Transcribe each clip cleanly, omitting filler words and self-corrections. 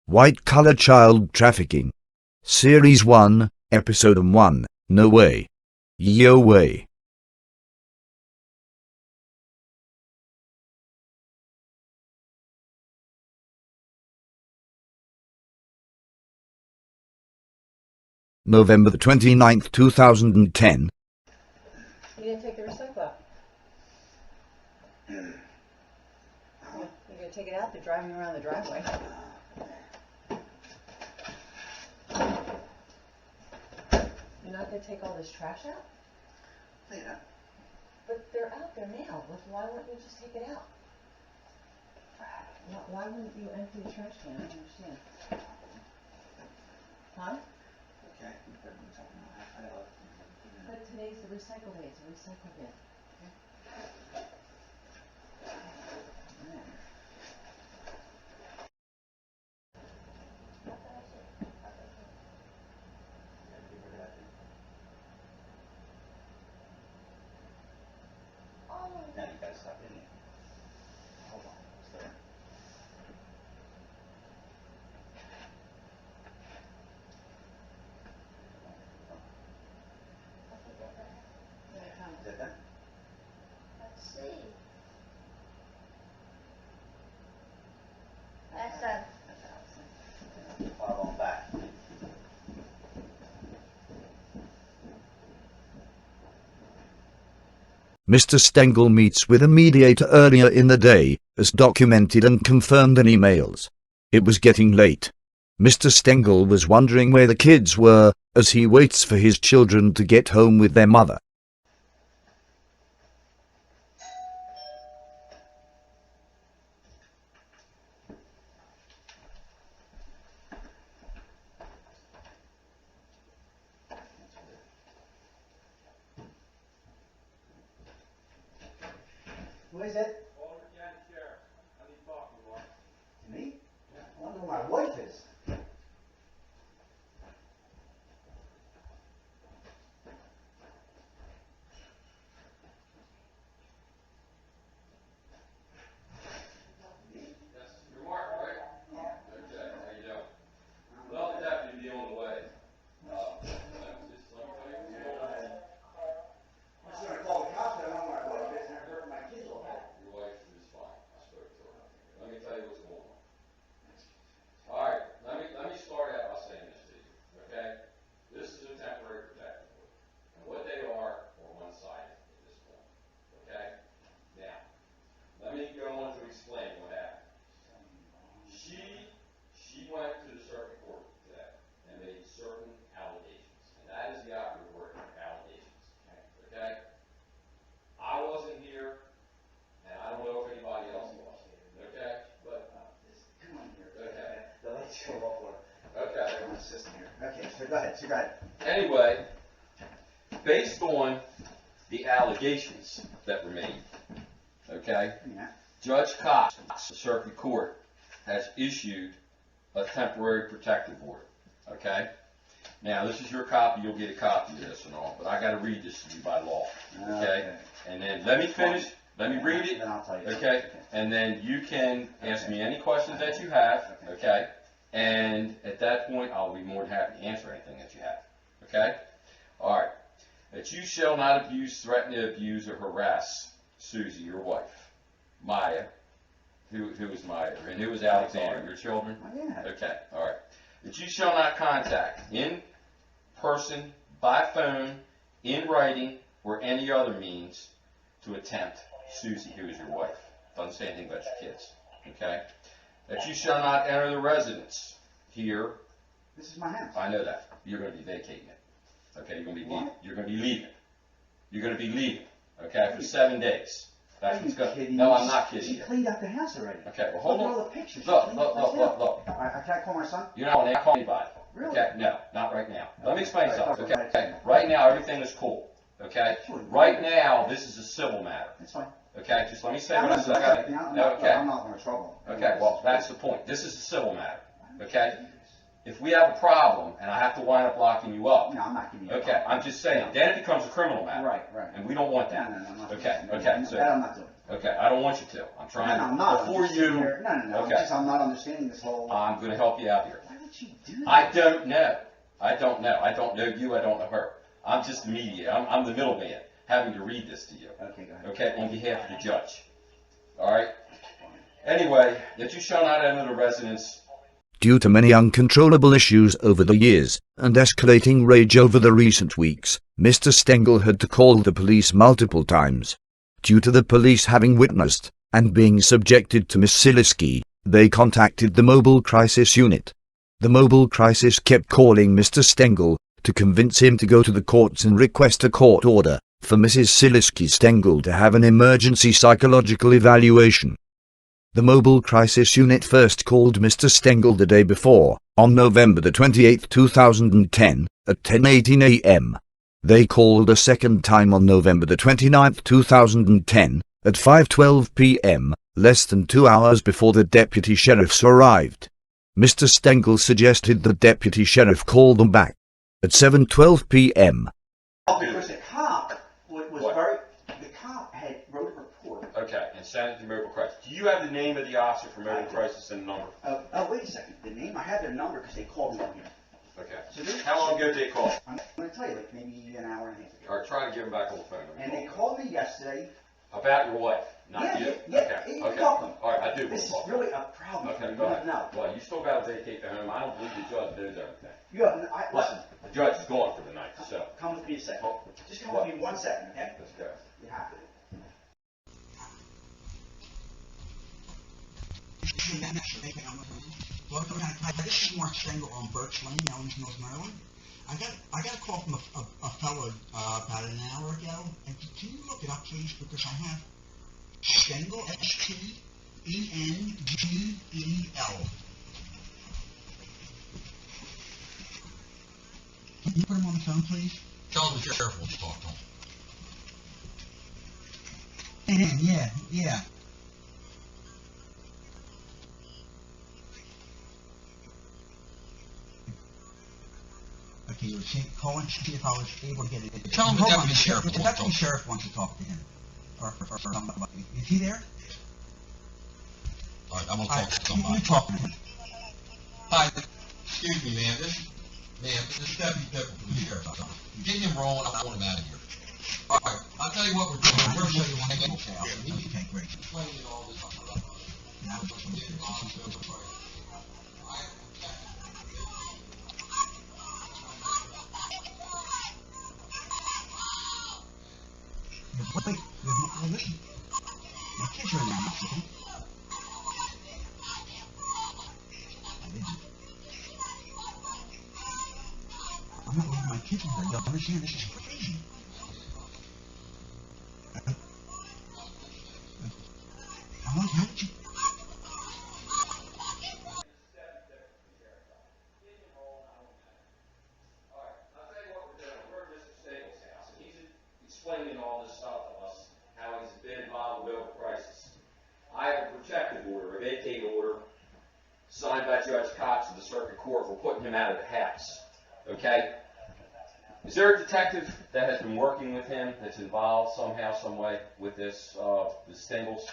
White-collar child trafficking. Series 1, Episode 1, No Way. Yo Way. November the 29th, 2010. You didn't take the recycle out. You're going to take it out? They're driving around the driveway. You're not going to take all this trash out? Yeah. But they're out there now. Why wouldn't you just take it out? Why wouldn't you empty the trash can? I don't understand. Huh? Okay. But today's the recycle day. It's a recycle bin. Now you gotta stop in there. Hold on. What's there? Is that done? Let's see. That's done. File on back. Mr. Stengel meets with a mediator earlier in the day, as documented and confirmed in emails. It was getting late. Mr. Stengel was wondering where the kids were, as he waits for his children to get home with their mother. Who is it? To me? I wonder who my wife is. You're Mark, right? Yeah. Okay, how you doing? Well, the deputy will be on the way. Let me tell you what's going on. I'm just gonna call the cops. I don't know who my wife is, and I hurt my kids all that. Your wife is fine. I spoke to her. Let me tell you what's going on. All right, let me start out by saying this to you, okay? This is a temporary protective order, and what they are one-sided at this point, okay? Now, let me go on to explain what happened. She went to the circuit court today and made certain allegations, and that is the operative word, allegations, okay? I wasn't here, and I don't know if anybody else was, okay? But, Come on here. okay, The lights go off for okay. my system here. Okay, so go ahead. Anyway, based on the allegations that were made, okay, Yeah. Judge Cox, the circuit court, has issued a temporary protective order, okay? Now, this is your copy. You'll get a copy of this and all, but I got to read this to you by law, okay? And then let me finish. Let me read it, Then I'll tell you. okay? And then you can ask me any questions that you have, okay? And at that point, I'll be more than happy to answer anything that you have, okay? All right. That you shall not abuse, threaten to abuse, or harass Susie, your wife, Maya. Who is Maya? And who is Alexander? Your children? Oh, yeah. Okay, all right. That you shall not contact in person, by phone, in writing, or any other means to attempt Susie, who is your wife. Doesn't say anything about your kids. Okay? That you shall not enter the residence here. This is my house. I know that. You're going to be vacating it. Okay? You're going to be What? You're going to be leaving. You're going to be leaving. Okay? For 7 days. That's Are what's you going. kidding No, me? I'm not kidding She you. cleaned out the house already. Okay. Well, hold Look on. at all the pictures. She Look, cleaned look, the place look, out. look, look. I can't call my son? You're not going to call anybody. Really? Okay? No, not right now. Let me explain All right, something. talk Okay? about it. Okay? Right now, everything is cool. Okay? Sure. Right now, this is a civil matter. That's fine. Okay? Just let me say I'm what I not said. doing anything. Okay? I'm not in trouble. Okay, well, that's the point. This is a civil matter. Okay? If we have a problem and I have to wind up locking you up, No, I'm not giving you a okay, problem. I'm just saying, then it becomes a criminal matter. Right. And we don't want No, that. I'm not Okay, doing okay, that. so- That I'm not doing. Okay, I don't want you to. I'm No, trying no, to, I'm not. before I'm just sitting you, here- No, no, no. okay. I'm not understanding this whole. I'm gonna help you out here. Why would you do that? I don't know. I don't know. I don't know you, I don't know her. I'm just the mediator. I'm the middleman, having to read this to you. Okay, go ahead. Okay, on behalf of the judge. All right? Anyway, that you shall not enter the residence. Due to many uncontrollable issues over the years, and escalating rage over the recent weeks, Mr. Stengel had to call the police multiple times. Due to the police having witnessed, and being subjected to Miss Silesky, they contacted the Mobile Crisis Unit. The Mobile Crisis kept calling Mr. Stengel to convince him to go to the courts and request a court order for Mrs. Silesky Stengel to have an emergency psychological evaluation. The Mobile Crisis Unit first called Mr. Stengel the day before, on November the 28th, 2010, at 10:18 a.m. They called a second time on November the 29th, 2010, at 5:12 p.m., less than 2 hours before the deputy sheriffs arrived. Mr. Stengel suggested the deputy sheriff call them back at 7:12 p.m. Because the cop What? the cop had wrote a report. Okay, and send it to Mobile Crisis. Do you have the name of the officer for Mobile Crisis and the number? Oh, wait a second. The name, I have their number because they called me on here. Okay. So they- How long ago did they call? I'm going to tell you, like maybe an hour and a half ago. All right, try to give him back on the phone. And they called me yesterday. About your wife, not Yeah, you? yeah, Okay, you okay. talk to them. All right, I do want This to is talk. really a problem. Okay, You go ahead. know. Well, you still got to vacate the home. I don't believe the judge knows everything. You have, listen, The judge is gone for the night, so. come with me a second. Oh, Just come what? with me 1 second, okay? Let's go. You have to. This is Mark Stengel on Birch Lane, Ellens Mills, Maryland. I got a call from a fellow about an hour ago, and can you look it up, please, because I have Stengel, Stengel. Can you put him on the phone, please? Tell the sheriff wants to talk to him. Yeah. Okay, you call and see if I was able to get it. Tell him the Hold on, deputy sheriff The wants to deputy talk. sheriff wants to talk to him. Or somebody. Is he there? All right, I'm gonna All talk right, to you somebody. talk to him. Hi, excuse me, man, this deputy Pepper from the sheriff's office. You're getting him wrong, I want him out of here. All right, I'll tell you what we're doing, we're Show gonna you one make thing. it. Okay, great. Explaining all this. Now, this one. Wait, listen. My kids are in the house, okay? I didn't. I'm not leaving my kids in here. You understand? This is crazy. How would you? I'll tell you what we're doing. We're at Mr. Stengel's house, and he's explaining all this stuff to us, how he's been involved with Mobile Crisis. I have a protective order, a vacate order, signed by Judge Cox of the Circuit Court for putting him out of the house. Okay? Is there a detective that has been working with him that's involved somehow, some way with this, the Stengels?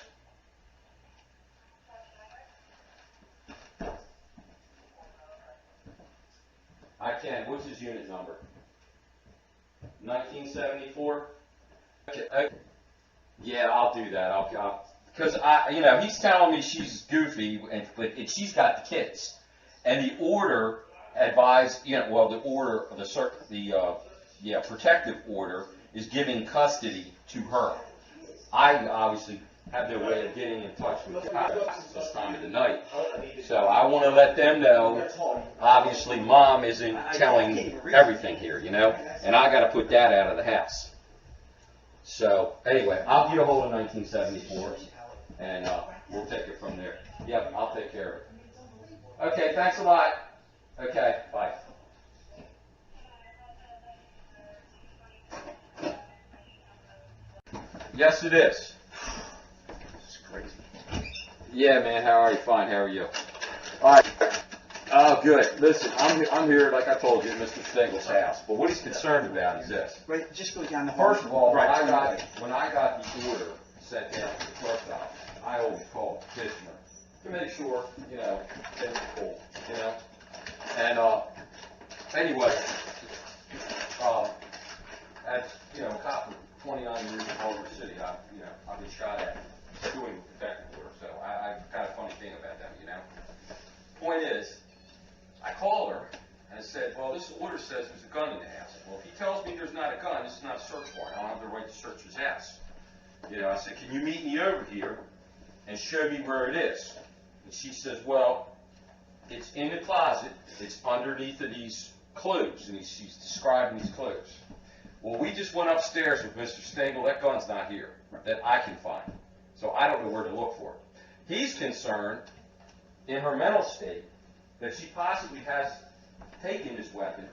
I can. What's his unit number? 1974? Okay. Yeah, I'll do that. Because he's telling me she's goofy, and she's got the kids. And the order advised, the order, the protective order is giving custody to her. I obviously have no way of getting in touch with the cops this time of the night. So I want to let them know, obviously Mom isn't telling everything here, and I got to put that out of the house. So anyway, I'll get a hold of 1974, and we'll take it from there. Yep, I'll take care of it. Okay, thanks a lot. Okay, bye. Yes, it is. This is crazy. Yeah, man, how are you? Fine, how are you? All right. Oh, good. Listen, I'm here, like I told you, at Mr. Stengel's house. But what he's concerned about is this. Right, just go down the hall. First of all, right, when I got the order sent down to the clerk's office. I always call the petitioner to make sure, you know, they were cool, you know. And anyway, as you know, a cop for 29 years in Culver City, I've been shot at doing protective order, so I kind of funny thing about them, you know. Point is, I called her and said, well, this order says there's a gun in the house. Well, if he tells me there's not a gun, this is not a search warrant. I don't have the right to search his house. You know, I said, can you meet me over here and show me where it is? And she says, well, it's in the closet. It's underneath of these clothes. And she's describing these clothes. Well, we just went upstairs with Mr. Stengel. That gun's not here that I can find. So I don't know where to look for it. He's concerned, in her mental state, that she possibly has taken this weapon,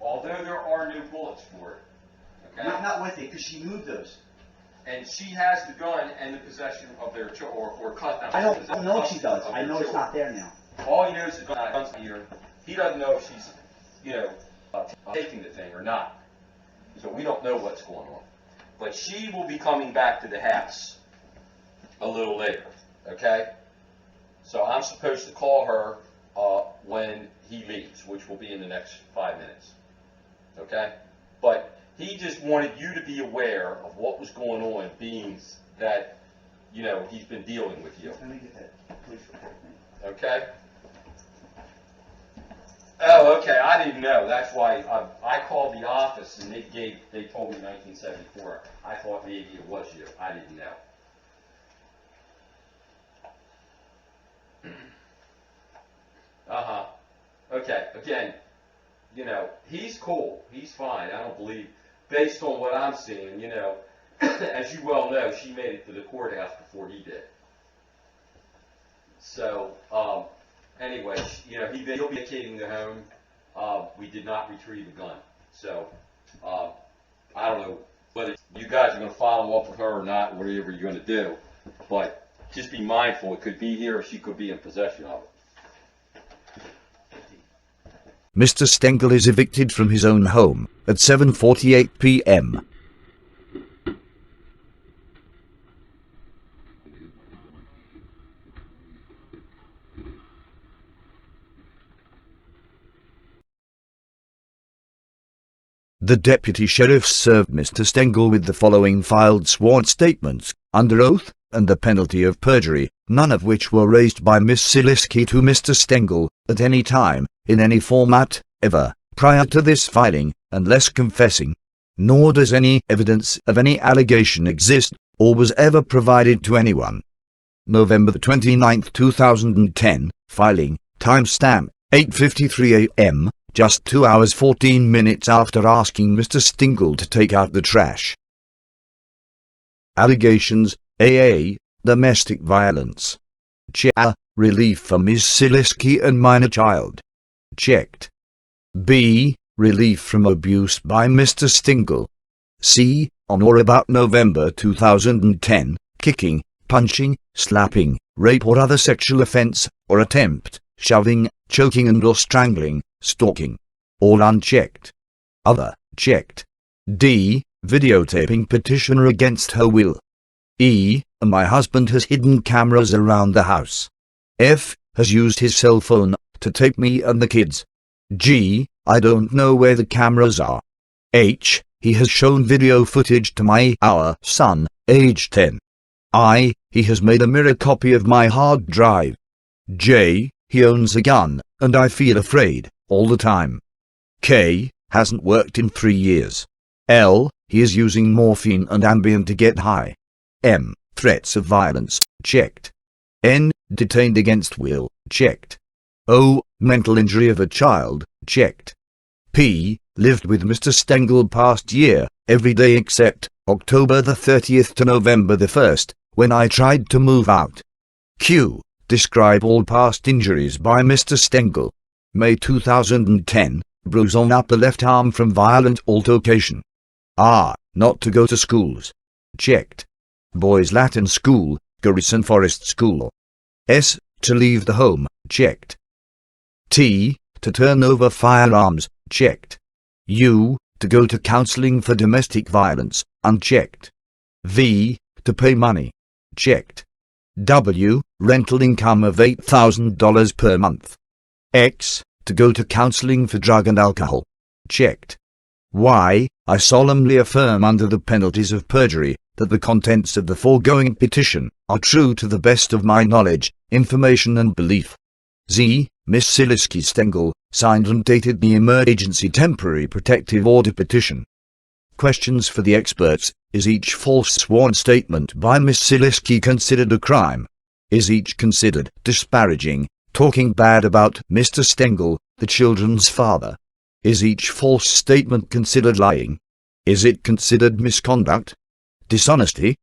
although there are no bullets for it. Okay? Not with it, because she moved those. And she has the gun and the possession of their children, or cut them. I don't know if she does. I know it's not there now. All he knows is the gun's here. He doesn't know if she's, you know, taking the thing or not. So we don't know what's going on. But she will be coming back to the house a little later, okay? So I'm supposed to call her when he leaves, which will be in the next 5 minutes, okay? But he just wanted you to be aware of what was going on, being that, you know, he's been dealing with you, Let me get that police report. okay? Oh, okay, I didn't know. That's why I called the office and they told me 1974. I thought maybe it was you. I didn't know. Uh-huh. Okay, again, you know, he's cool. He's fine. I don't believe, based on what I'm seeing, you know, as you well know, she made it to the courthouse before he did. So, anyway, you know, he'll be vacating the home. We did not retrieve a gun. So, I don't know whether you guys are going to follow up with her or not, whatever you're going to do. But just be mindful. It could be here or she could be in possession of it. Mr. Stengel is evicted from his own home at 7:48 p.m. The deputy sheriff served Mr. Stengel with the following filed sworn statements, under oath, and the penalty of perjury, none of which were raised by Miss Silesky to Mr. Stengel, at any time, in any format, ever, prior to this filing, unless confessing. Nor does any evidence of any allegation exist, or was ever provided to anyone. November 29, 2010, filing, timestamp, 8:53 a.m., just 2 hours 14 minutes after asking Mr. Stengel to take out the trash. Allegations: A. Domestic violence. Check. Relief for Ms. Silesky and minor child. Checked. B. Relief from abuse by Mr. Stengel. C. On or about November 2010, kicking, punching, slapping, rape or other sexual offense, or attempt, shoving, choking and or strangling, stalking. All unchecked. Other, checked. D. Videotaping petitioner against her will. E. My husband has hidden cameras around the house. F. Has used his cell phone to tape me and the kids. G. I don't know where the cameras are. H. He has shown video footage to our son, age 10. I. He has made a mirror copy of my hard drive. J. He owns a gun, and I feel afraid, all the time. K. Hasn't worked in 3 years. L. He is using morphine and Ambien to get high. M. Threats of violence, checked. N. Detained against will, checked. O. Mental injury of a child, checked. P. Lived with Mr. Stengel past year, every day except October the 30th to November the 1st, when I tried to move out. Q. Describe all past injuries by Mr. Stengel. May 2010, bruise on upper left arm from violent altercation. R. Not to go to schools. Checked. Boys Latin School, Garrison Forest School. S. To leave the home, checked. T. To turn over firearms, checked. U. To go to counseling for domestic violence, unchecked. V. to pay money. Checked. W. Rental income of $8,000 per month. X. To go to counseling for drug and alcohol. Checked. Y. I solemnly affirm under the penalties of perjury that the contents of the foregoing petition are true to the best of my knowledge, information and belief. Z. Miss Silesky Stengel, signed and dated the Emergency Temporary Protective Order petition. Questions for the experts. Is each false sworn statement by Miss Silesky considered a crime? Is each considered disparaging, talking bad about Mr. Stengel, the children's father? Is each false statement considered lying? Is it considered misconduct? Dishonesty?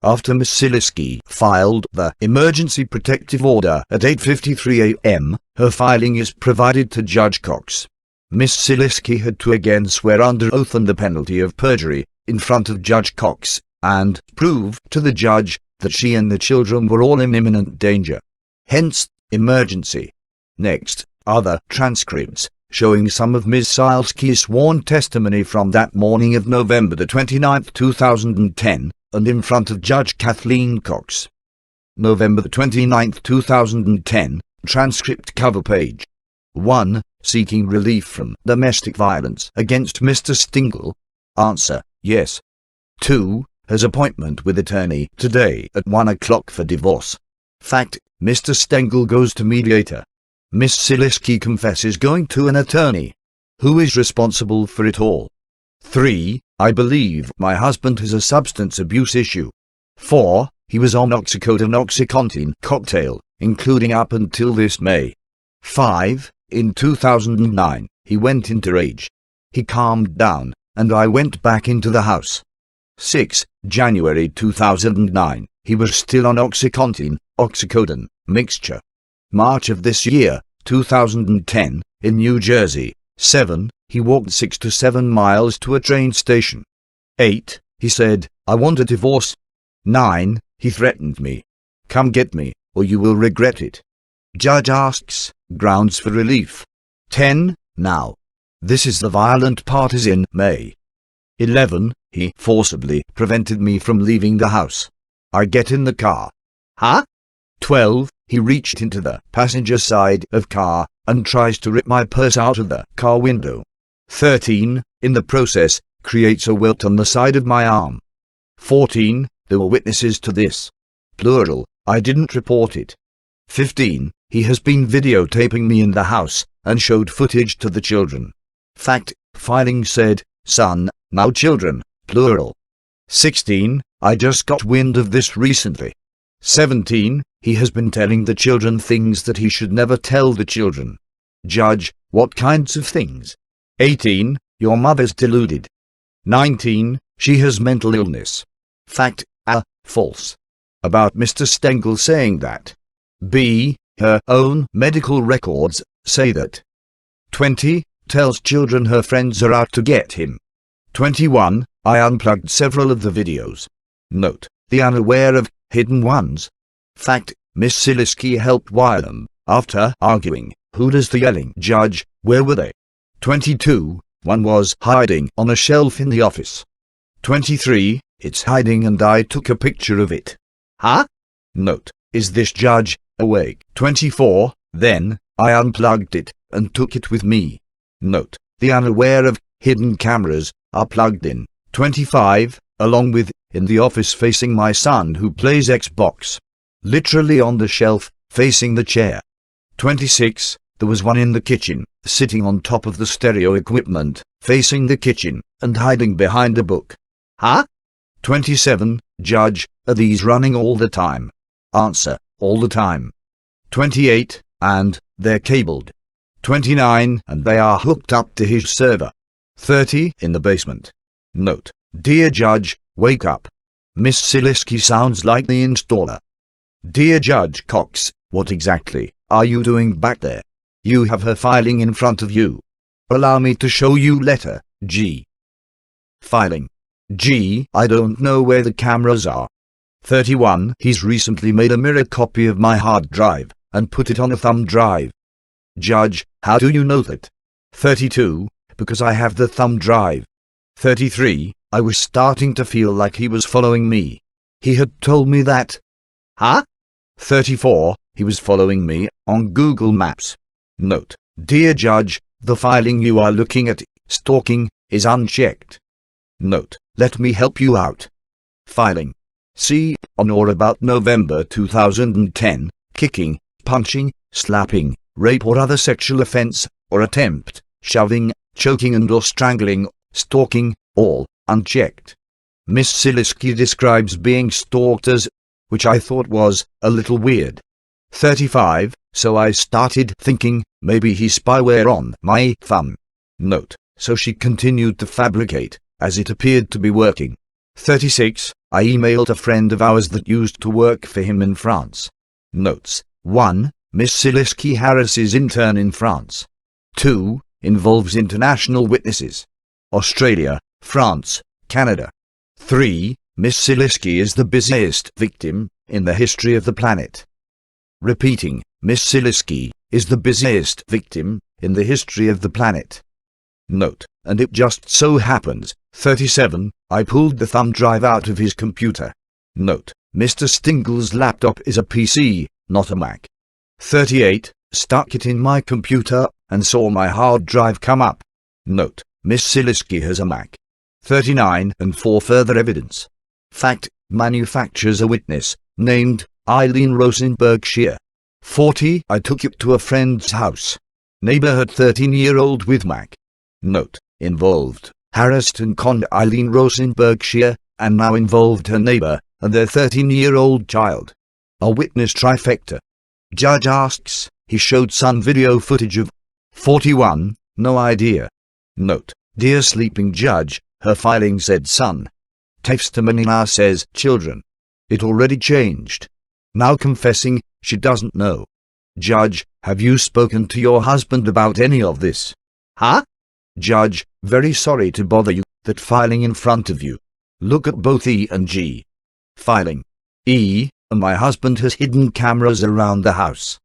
After Miss Silesky filed the Emergency Protective Order at 8:53 a.m., her filing is provided to Judge Cox. Miss Silesky had to again swear under oath on the penalty of perjury in front of Judge Cox and prove to the judge that she and the children were all in imminent danger. Hence, emergency. Next, other transcripts showing some of Ms. Silesky's sworn testimony from that morning of November the 29th, 2010, and in front of Judge Kathleen Cox. November the 29th, 2010, transcript cover page. 1. Seeking relief from domestic violence against Mr. Stengel. Answer, yes. 2. Has appointment with attorney today at 1 o'clock for divorce. Fact, Mr. Stengel goes to mediator. Miss Silesky confesses going to an attorney. Who is responsible for it all? 3. I believe my husband has a substance abuse issue. 4. He was on Oxycontin cocktail, including up until this May. 5. In 2009, he went into rage. He calmed down, and I went back into the house. 6. January 2009, he was still on oxycodone mixture. March of this year, 2010, in New Jersey. 7. He walked 6 to 7 miles to a train station. 8. He said, I want a divorce. 9. He threatened me. Come get me, or you will regret it. Judge asks, grounds for relief. 10. Now. This is the violent part is in May. 11. He forcibly prevented me from leaving the house. I get in the car. Huh? 12. He reached into the passenger side of car and tries to rip my purse out of the car window. 13. In the process, creates a welt on the side of my arm. 14. There were witnesses to this. Plural, I didn't report it. 15. He has been videotaping me in the house and showed footage to the children. Fact, filing said, son, now children, plural. 16. I just got wind of this recently. 17. He has been telling the children things that he should never tell the children. Judge, what kinds of things? 18. Your mother's deluded. 19. She has mental illness. Fact, false. About Mr. Stengel saying that. B. Her own medical records say that. 20. Tells children her friends are out to get him. 21. I unplugged several of the videos. Note, the unaware of hidden ones. Fact, Miss Silesky helped wire them, after arguing. Who does the yelling? Judge, where were they? 22. One was hiding on a shelf in the office. 23. It's hiding and I took a picture of it. Huh? Note, is this judge awake? 24. Then, I unplugged it and took it with me. Note, the unaware of hidden cameras are plugged in. 25. Along with, in the office facing my son who plays Xbox. Literally on the shelf, facing the chair. 26. There was one in the kitchen, sitting on top of the stereo equipment, facing the kitchen, and hiding behind a book. Huh? 27. Judge, are these running all the time? Answer, all the time. 28. And, they're cabled. 29. And they are hooked up to his server. 30. In the basement. Note, dear Judge, wake up. Miss Silesky sounds like the installer. Dear Judge Cox, what exactly are you doing back there? You have her filing in front of you. Allow me to show you letter G. Filing. G. I don't know where the cameras are. 31. He's recently made a mirror copy of my hard drive and put it on a thumb drive. Judge, how do you know that? 32. Because I have the thumb drive. 33. I was starting to feel like he was following me. He had told me that. Huh? 34. He was following me on Google Maps. Note: Dear Judge, the filing you are looking at, stalking, is unchecked. Note: Let me help you out. Filing: See, on or about November 2010, kicking, punching, slapping, rape or other sexual offense, or attempt, shoving, choking and or strangling, stalking, all unchecked. Miss Silesky describes being stalked as, which I thought was a little weird. 35. So I started thinking, maybe he's spyware on my thumb. Note: So she continued to fabricate, as it appeared to be working. 36. I emailed a friend of ours that used to work for him in France. Notes: 1. Miss Silesky harasses intern in France. 2. Involves international witnesses. Australia, France, Canada. 3. Miss Silesky is the busiest victim in the history of the planet. Repeating: Miss Silesky is the busiest victim in the history of the planet. Note: And it just so happens. 37. I pulled the thumb drive out of his computer. Note: Mr. Stingle's laptop is a PC, not a Mac. 38. Stuck it in my computer and saw my hard drive come up. Note: Miss Silesky has a Mac. 39. And for further evidence. Fact: manufactures a witness, named Eileen Rosenberg-Shear. 40. I took it to a friend's house. Neighborhood 13-year-old with Mac. Note: Involved, harassed and conned Eileen Rosenberg-Shear, and now involved her neighbor and their 13-year-old child. A witness trifecta. Judge asks, he showed son video footage of. 41. No idea. Note: Dear sleeping judge, her filing said son. Testimony now says children. It already changed. Now confessing, she doesn't know. Judge, have you spoken to your husband about any of this? Huh? Judge, very sorry to bother you, that filing in front of you. Look at both E and G. Filing. E, my husband has hidden cameras around the house.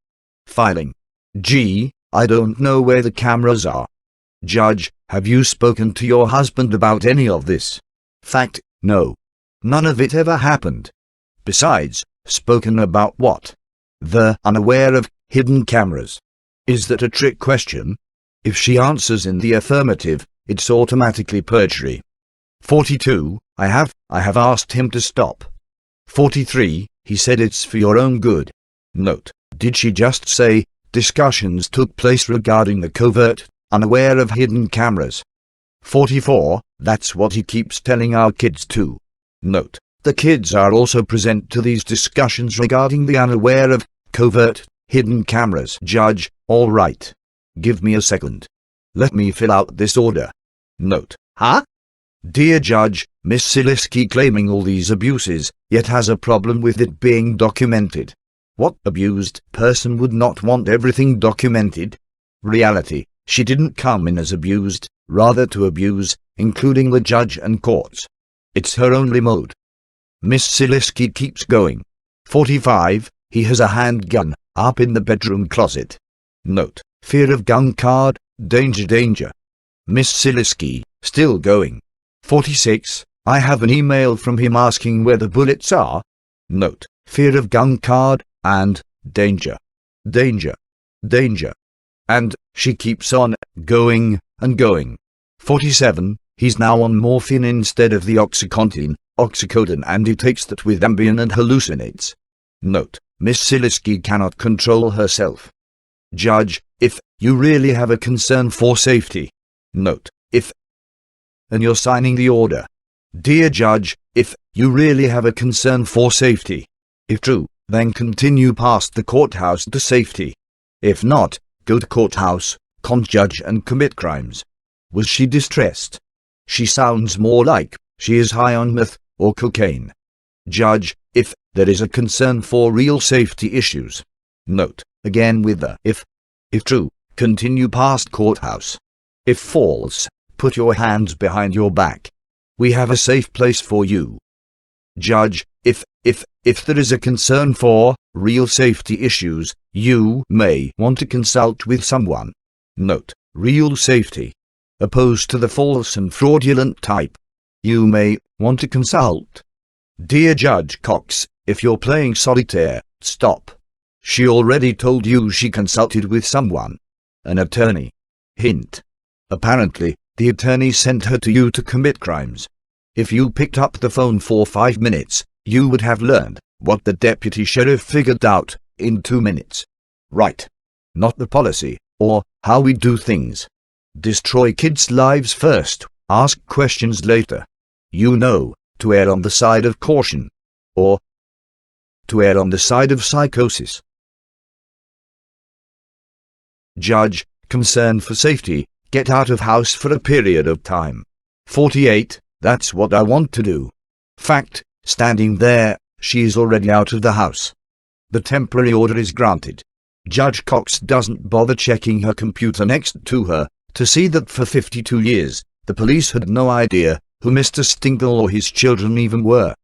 Filing. G, I don't know where the cameras are. Judge, have you spoken to your husband about any of this? Fact, no. None of it ever happened. Besides, spoken about what? The unaware of hidden cameras. Is that a trick question? If she answers in the affirmative, it's automatically perjury. 42. I have asked him to stop. 43. He said it's for your own good. Note: Did she just say, discussions took place regarding the covert, unaware of hidden cameras? 44. That's what he keeps telling our kids too. Note: The kids are also present to these discussions regarding the unaware of, covert, hidden cameras. Judge, all right. Give me a second. Let me fill out this order. Note: Huh? Dear Judge, Miss Silesky claiming all these abuses, yet has a problem with it being documented. What abused person would not want everything documented? Reality: she didn't come in as abused, rather to abuse, including the judge and courts. It's her only mode. Miss Silesky keeps going. 45. He has a handgun, up in the bedroom closet. Note: Fear of gun card, danger danger. Miss Silesky, still going. 46. I have an email from him asking where the bullets are. Note: Fear of gun card, and danger. Danger. Danger. And she keeps on going and going. 47. He's now on morphine instead of the oxycodone, and he takes that with Ambien and hallucinates. Note: Miss Silesky cannot control herself. Judge, if you really have a concern for safety. Note: If. And you're signing the order. Dear Judge, if you really have a concern for safety. If true, then continue past the courthouse to safety. If not, go to courthouse, judge and commit crimes. Was she distressed? She sounds more like she is high on meth or cocaine. Judge, if there is a concern for real safety issues. Note: Again with the if. If true, continue past courthouse. If false, put your hands behind your back. We have a safe place for you. Judge, if there is a concern for real safety issues, you may want to consult with someone. Note: Real safety. Opposed to the false and fraudulent type. You may want to consult Dear Judge Cox, if you're playing solitaire, stop. She already told you she consulted with someone. An attorney. Hint. Apparently, the attorney sent her to you to commit crimes. If you picked up the phone for 5 minutes, you would have learned what the deputy sheriff figured out in 2 minutes. Right. Not the policy, or how we do things. Destroy kids' lives first, ask questions later. You know, to err on the side of caution. Or to err on the side of psychosis. Judge, concern for safety, get out of house for a period of time. 48, that's what I want to do. Fact, standing there, she is already out of the house. The temporary order is granted. Judge Cox doesn't bother checking her computer next to her, to see that for 52 years, the police had no idea who Mr. Stengel or his children even were.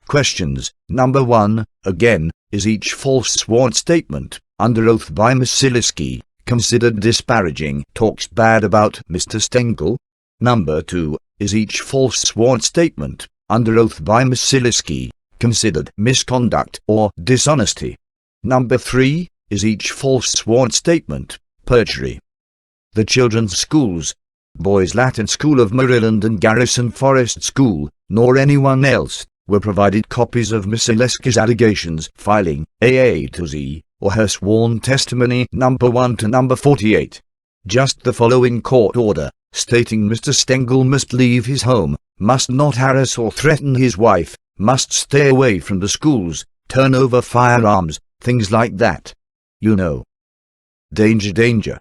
Questions. Number 1, again, is each false sworn statement, under oath by Miss Silesky, considered disparaging, talks bad about Mr. Stengel? Number 2, is each false sworn statement, under oath by Miss Silesky, considered misconduct or dishonesty? Number 3, is each false sworn statement perjury? The children's schools, Boys Latin School of Maryland and Garrison Forest School, nor anyone else, were provided copies of Miss Silesky's allegations, filing AA to Z, or her sworn testimony number 1 to number 48. Just the following court order, stating Mr. Stengel must leave his home, must not harass or threaten his wife, must stay away from the schools, turn over firearms, things like that. You know. Danger, danger.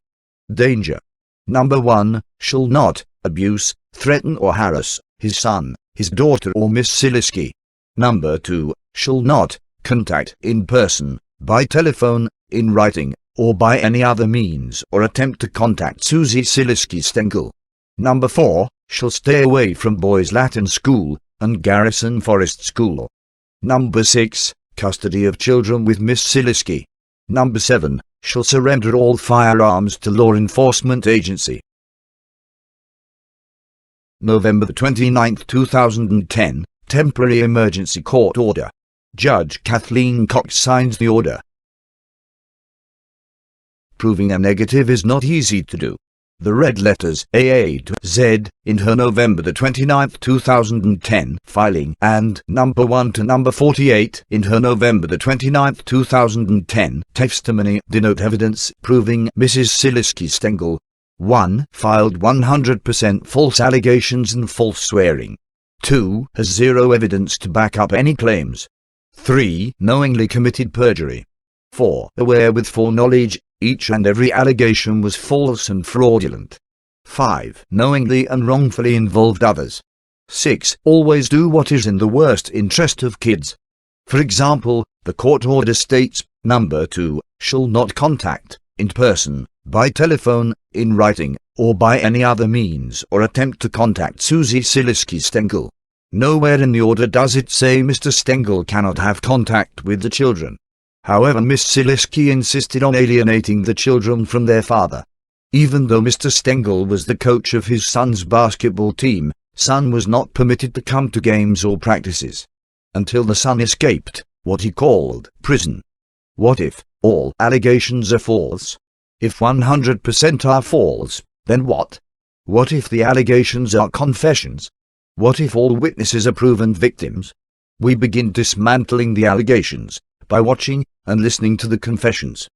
Danger. Number 1, shall not abuse, threaten or harass his son, his daughter or Miss Silesky. Number 2, shall not contact in person, by telephone, in writing, or by any other means or attempt to contact Susie Silesky Stengel. Number 4, shall stay away from Boys Latin School and Garrison Forest School. Number 6, custody of children with Miss Silesky. Number 7, shall surrender all firearms to law enforcement agency. November 29, 2010, Temporary Emergency Court Order. Judge Kathleen Cox signs the order. Proving a negative is not easy to do. The red letters AA to Z in her November 29, 2010 filing and number 1 to number 48 in her November 29, 2010 testimony denote evidence proving Mrs. Silesky Stengel 1. Filed 100% false allegations and false swearing. 2. Has zero evidence to back up any claims. 3. Knowingly committed perjury. 4. Aware with foreknowledge each and every allegation was false and fraudulent. 5. Knowingly and wrongfully involved others. 6. Always do what is in the worst interest of kids. For example, the court order states, number 2, shall not contact, in person, by telephone, in writing, or by any other means or attempt to contact Susie Silesky Stengel. Nowhere in the order does it say Mr. Stengel cannot have contact with the children. However, Miss Silesky insisted on alienating the children from their father. Even though Mr. Stengel was the coach of his son's basketball team, son was not permitted to come to games or practices. Until the son escaped what he called prison. What if all allegations are false? If 100% are false, then what? What if the allegations are confessions? What if all witnesses are proven victims? We begin dismantling the allegations by watching and listening to the confessions.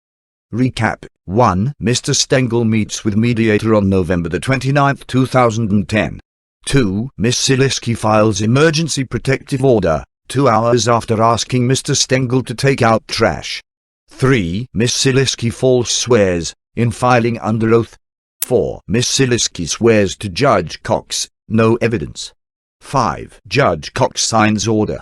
Recap. 1. Mr. Stengel meets with mediator on November 29, 2010. 2. Miss Silesky files emergency protective order 2 hours after asking Mr. Stengel to take out trash. 3. Miss Silesky false swears in filing under oath. 4. Miss Silesky swears to Judge Cox, no evidence. 5. Judge Cox signs order.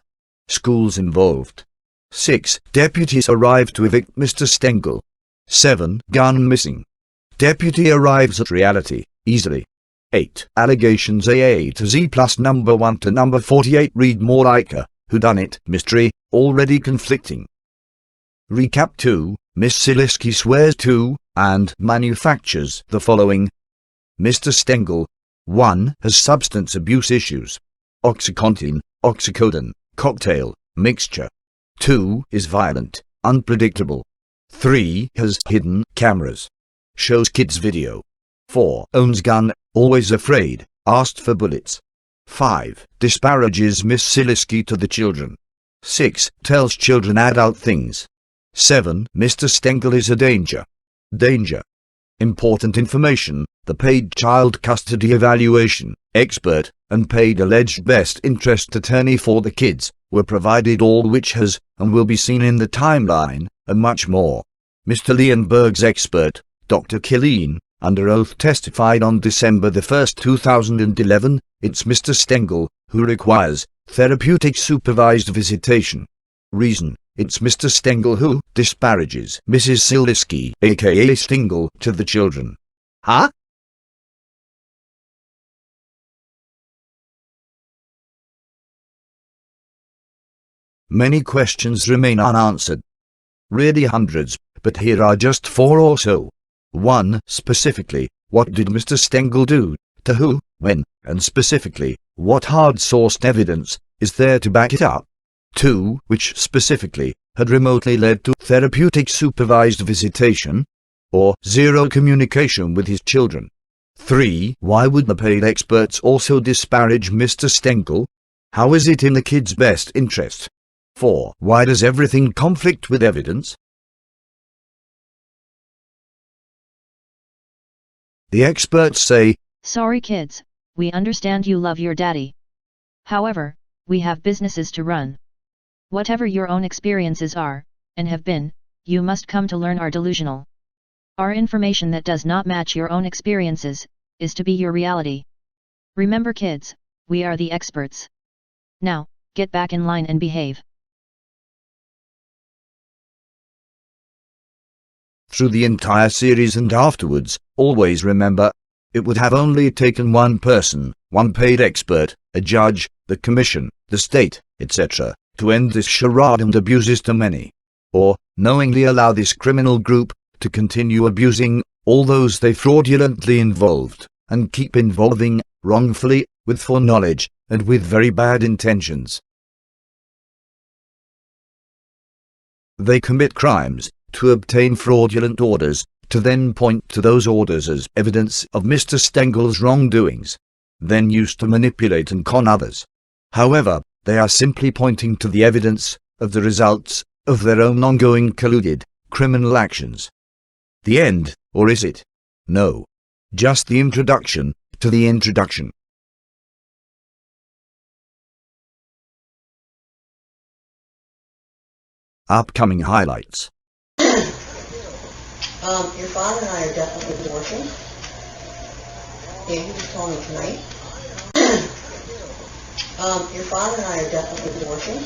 Schools involved. 6. Deputies arrive to evict Mr. Stengel. 7. Gun missing. Deputy arrives at reality, easily. 8. Allegations AA to Z plus number 1 to number 48 read more like a whodunit mystery, already conflicting. Recap. 2. Miss Silesky swears to, and manufactures the following. Mr. Stengel 1. Has substance abuse issues. OxyContin, oxycodone, cocktail, mixture. 2 is violent, unpredictable. 3 has hidden cameras. Shows kids video. 4 owns gun, always afraid, asked for bullets. 5 disparages Miss Silesky to the children. 6 tells children adult things. 7 Mr. Stengel is a danger. Danger. Important information: the paid child custody evaluation, expert, and paid alleged best interest attorney for the kids were provided, all which has and will be seen in the timeline, and much more. Mr. Leonberg's expert, Dr. Killeen, under oath testified on December 1, 2011, it's Mr. Stengel who requires therapeutic supervised visitation. Reason: it's Mr. Stengel who disparages Mrs. Silesky, aka Stengel, to the children. Huh? Many questions remain unanswered. Really hundreds, but here are just 4 or so. 1. Specifically, what did Mr. Stengel do, to who, when, and specifically, what hard-sourced evidence is there to back it up? 2. Which specifically had remotely led to therapeutic supervised visitation, or zero communication with his children? 3. Why would the paid experts also disparage Mr. Stengel? How is it in the kids' best interest? 4. Why does everything conflict with evidence? The experts say, "Sorry kids, we understand you love your daddy. However, we have businesses to run. Whatever your own experiences are, and have been, you must come to learn are delusional. Our information that does not match your own experiences, is to be your reality. Remember kids, we are the experts. Now, get back in line and behave." Through the entire series and afterwards, always remember, it would have only taken one person, one paid expert, a judge, the commission, the state, etc., to end this charade and abuses to many. Or, knowingly allow this criminal group to continue abusing all those they fraudulently involved, and keep involving, wrongfully, with foreknowledge, and with very bad intentions. They commit crimes to obtain fraudulent orders, to then point to those orders as evidence of Mr. Stengel's wrongdoings, then used to manipulate and con others. However, they are simply pointing to the evidence of the results of their own ongoing colluded criminal actions. The end, or is it? No. Just the introduction to the introduction. Upcoming highlights. Your father and I are definitely divorcing. Yeah, he just told me tonight. Your father and I are definitely divorcing.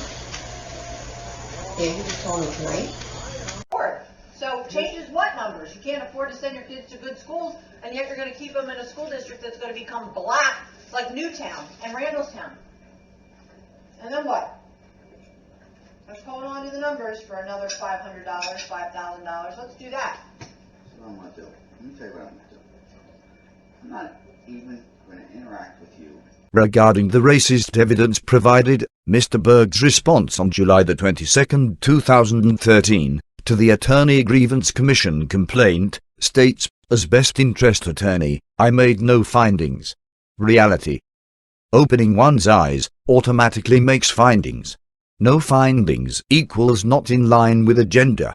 Yeah, he just told me tonight. So changes what numbers? You can't afford to send your kids to good schools, and yet you're going to keep them in a school district that's going to become black, like Newtown and Randallstown. And then what? Let's hold on to the numbers for another $500, $5,000. Let's do that. That's what I'm going to do. Let me tell you what I'm going to do. I'm not even going to interact with you. Regarding the racist evidence provided, Mr. Berg's response on July 22, 2013, to the Attorney Grievance Commission complaint, states, "As best interest attorney, I made no findings." Reality. Opening one's eyes automatically makes findings. No findings equals not in line with agenda.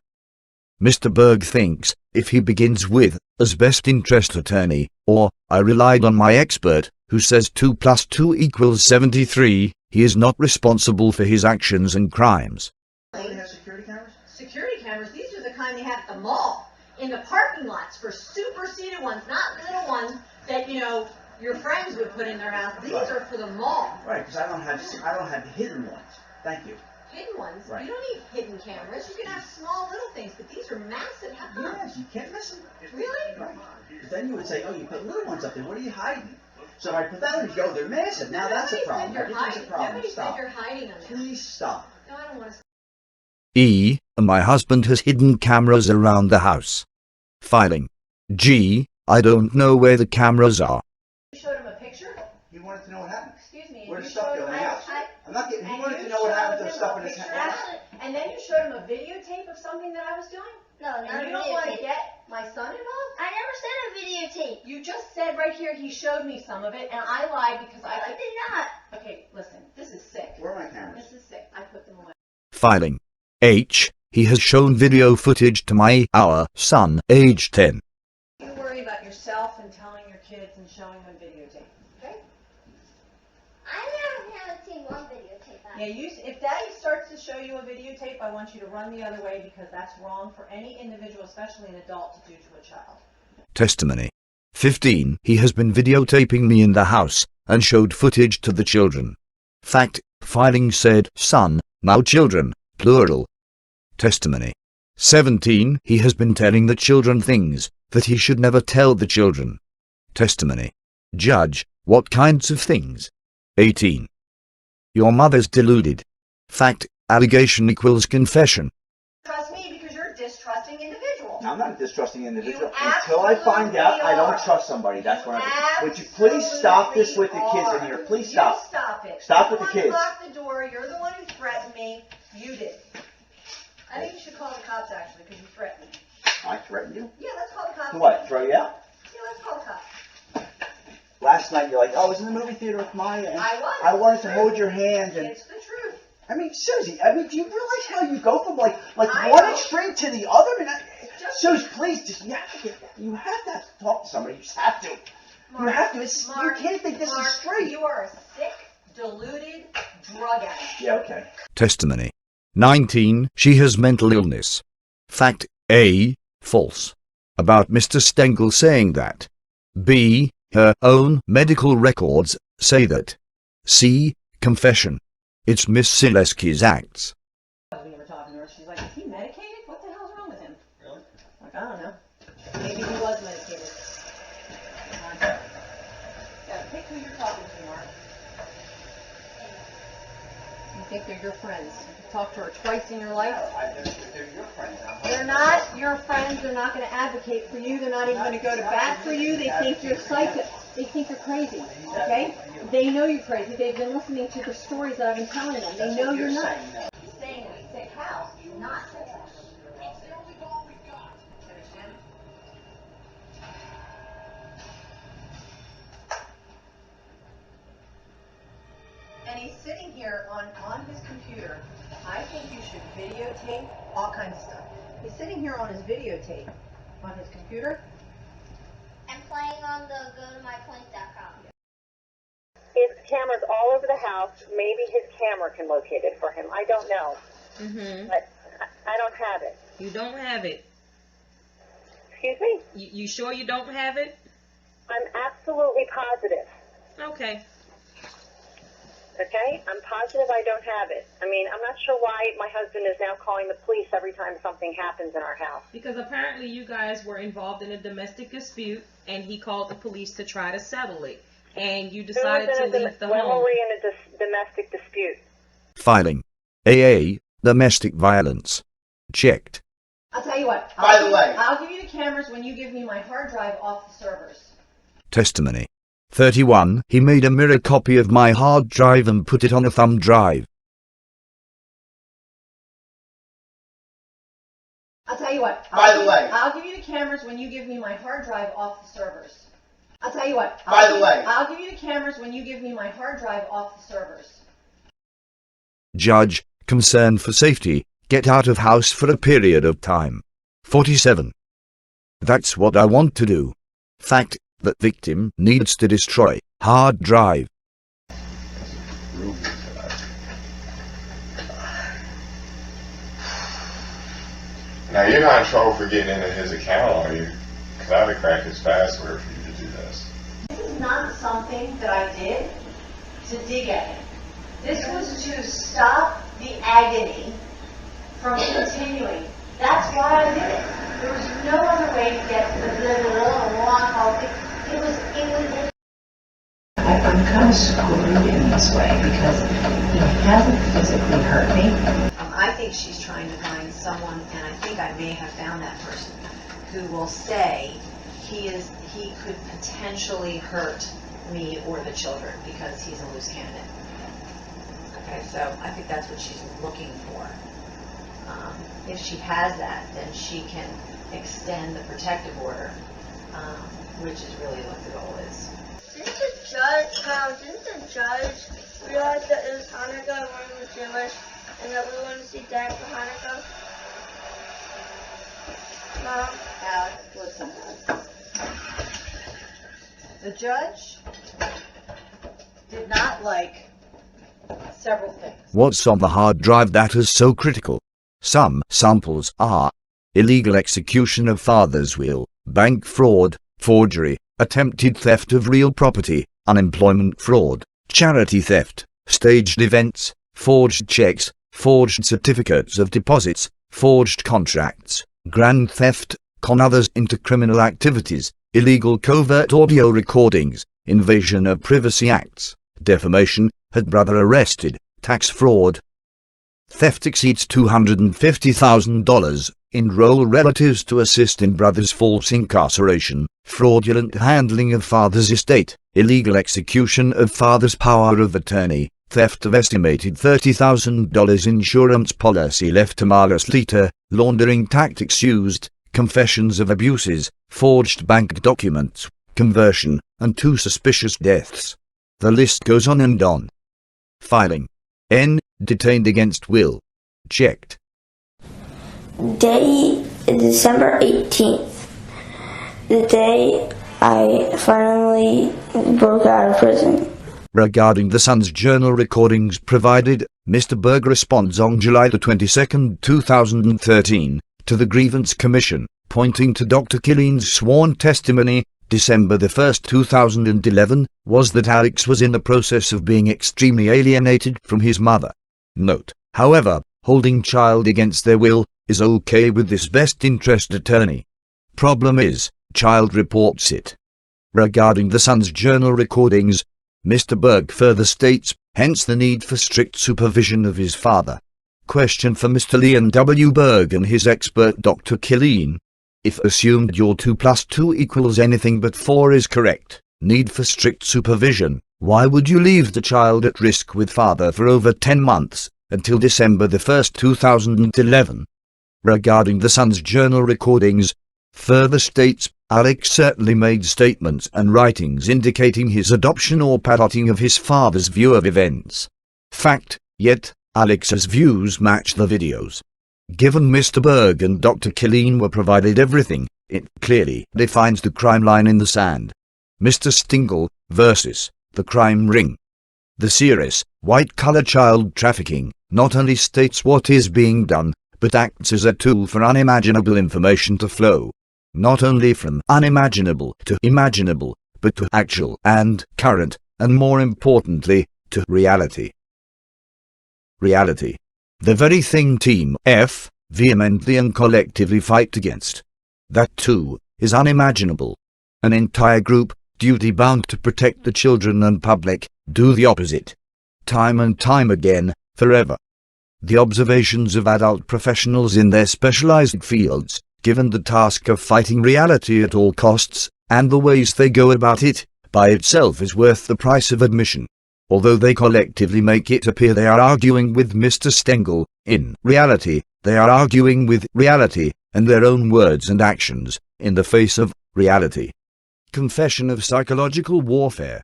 Mr. Berg thinks, if he begins with, "as best interest attorney," or, "I relied on my expert, who says 2 + 2 = 73, he is not responsible for his actions and crimes. Do they have security cameras? Security cameras, these are the kind they have at the mall, in the parking lots for superseded ones, not little ones that, you know, your friends would put in their house. These are for the mall. Right, because I don't have the hidden ones. Thank you. Hidden ones? Right. You don't need hidden cameras. You can have small little things, but these are massive. How come? Yes, you can't miss them. Really? Right. 'Cause then you would say, oh, you put little ones up there. What are you hiding? So if I put that on, you go, they're massive. Now that's a problem. Everything's a problem. Nobody said Stop. you're hiding them. Please stop. No, I don't want to. E. My husband has hidden cameras around the house. Filing. G. I don't know where the cameras are. You showed him a picture? He wanted to know what happened. Excuse me. Where you the stuff showed go in him- the house. I- I'm not getting, he and wanted you to know what happened stuff a in his picture hand. of it, and then you showed him a videotape of something that I was doing? No, not a And you don't want to videotape. get my son involved? I never said a videotape. You just said right here he showed me some of it, and I lied because I did not. Okay, listen, this is sick. Where are my cameras? This is sick. I put them away. Filing. H. He has shown video footage to our son, age 10. You worry about yourself and telling your kids and showing them videotape, okay? I never haven't seen one videotape. Yeah, if Daddy starts to show you a videotape, I want you to run the other way because that's wrong for any individual, especially an adult, to do to a child. Testimony. 15. He has been videotaping me in the house and showed footage to the children. Fact. Filing said son, now children, plural. Testimony. 17. He has been telling the children things that he should never tell the children. Testimony. Judge. What kinds of things? 18. Your mother's deluded. Fact. Allegation equals confession. Trust me because you're a distrusting individual. I'm not a distrusting individual. You Until I find out, I don't absolutely trust somebody. That's what I'm. You Would you please stop this with the kids absolutely in here? are. Please stop. You stop it. Stop with the You're kids. the one who locked the door. You're the one who threatened me. You did. I think you should call the cops actually because you threatened me. I threatened you. Yeah, let's call the cops. To what? Throw you out? Yeah, let's call the cops. Last night you're like, oh, I was in the movie theater with Maya. And I was. I wanted to hold your hand and. It's the truth. I mean, Susie. I mean, do you realize how you go from like I one know. extreme to the other? I mean, Just- Susie, please, just you have to talk to somebody. You just have to. You have to. It's, Mark, you can't think this Mark, is straight. You are a sick, deluded drug addict. Yeah. Okay. Testimony. 19. She has mental illness. Fact. A. False. About Mr. Stengel saying that. B. Her own medical records say that. C. Confession. It's Miss Silesky's acts. We were talking to her. She's like, is he medicated? What the hell's wrong with him? Really? Like, I don't know. Maybe he was medicated. Yeah, pick who you're talking to, Mark. You think they're your friends? You talked to her twice in your life? They're your friends. They're not your friends. They're not going to advocate for you. They're not even going to go to bat for you. They think you're psychic. They think you're crazy. Okay? They know you're crazy. They've been listening to the stories that I've been telling them. They know you're nuts. He's staying in a sick house. He's not sick. And he's sitting here on his computer. I think you should videotape all kinds of stuff. He's sitting here on his videotape on his computer. I'm playing on the go-to-mypoints.com. His camera's all over the house. Maybe his camera can locate it for him. I don't know. But I don't have it. You don't have it. Excuse me? You sure you don't have it? I'm absolutely positive. Okay. Okay? I'm positive I don't have it. I mean, I'm not sure why my husband is now calling the police every time something happens in our house. Because apparently you guys were involved in a domestic dispute, and he called the police to try to settle it. And you decided to leave the when home. were we in a domestic dispute? Filing. AA. Domestic violence. Checked. I'll tell you what. By the way. I'll give you the cameras when you give me my hard drive off the servers. Testimony. 31. He made a mirror copy of my hard drive and put it on a thumb drive. I'll tell you what. By the way. I'll give you the cameras when you give me my hard drive off the servers. I'll tell you what. By the way. I'll give you the cameras when you give me my hard drive off the servers. Judge, concerned for safety, get out of house for a period of time. 47. That's what I want to do. Fact, that victim needs to destroy hard drive. Now, you're not in trouble for getting into his account, are you? Because I would have cracked his password for you to do this. This is not something that I did to dig at him. This was to stop the agony from continuing. That's why I did it. There was no other way to get to the long haul. It was. I'm kind of screwed in this way because he hasn't physically hurt me. I think she's trying to find someone, and I think I may have found that person, who will say he could potentially hurt me or the children because he's a loose candidate. Okay, so I think that's what she's looking for. If she has that, then she can extend the protective order, which is really what the goal is. Didn't the judge realize that it was Hanukkah and we were Jewish and that we wanted to see Dad for Hanukkah? Mom? Alex, listen. The judge did not like several things. What's on the hard drive that is so critical? Some samples are illegal execution of father's will, bank fraud, forgery, attempted theft of real property, unemployment fraud, charity theft, staged events, forged checks, forged certificates of deposits, forged contracts, grand theft, con others into criminal activities, illegal covert audio recordings, invasion of privacy acts, defamation, had brother arrested, tax fraud. Theft exceeds $250,000, enroll relatives to assist in brother's false incarceration, fraudulent handling of father's estate, illegal execution of father's power of attorney, theft of estimated $30,000 insurance policy left to Marlis later, laundering tactics used, confessions of abuses, forged bank documents, conversion, and 2 suspicious deaths. The list goes on and on. Filing. N. Detained against will. Checked. Day December 18th. The day I finally broke out of prison. Regarding the son's journal recordings provided, Mr. Berg responds on July the 22nd, 2013, to the Grievance Commission, pointing to Dr. Killeen's sworn testimony, December the 1st, 2011, was that Alex was in the process of being extremely alienated from his mother. Note, however, holding child against their will is okay with this best interest attorney. Problem is, child reports it. Regarding the son's journal recordings, Mr. Berg further states, hence the need for strict supervision of his father. Question for Mr. Leon W. Berg and his expert Dr. Killeen. If assumed your 2 + 2 = anything but 4 is correct, need for strict supervision, why would you leave the child at risk with father for over 10 months, until December the 1st, 2011? Regarding the son's journal recordings, further states, Alex certainly made statements and writings indicating his adoption or parroting of his father's view of events. Fact, yet, Alex's views match the videos. Given Mr. Berg and Dr. Killeen were provided everything, it clearly defines the crime line in the sand. Mr. Stingle versus the crime ring. The serious, white-collar child trafficking not only states what is being done, but acts as a tool for unimaginable information to flow. Not only from unimaginable to imaginable, but to actual and current, and more importantly, to reality. Reality. The very thing Team F vehemently and collectively fight against. That too is unimaginable. An entire group, duty-bound to protect the children and public, do the opposite. Time and time again, forever. The observations of adult professionals in their specialized fields, given the task of fighting reality at all costs, and the ways they go about it, by itself is worth the price of admission. Although they collectively make it appear they are arguing with Mr. Stengel, in reality, they are arguing with reality, and their own words and actions, in the face of reality. Confession of Psychological Warfare.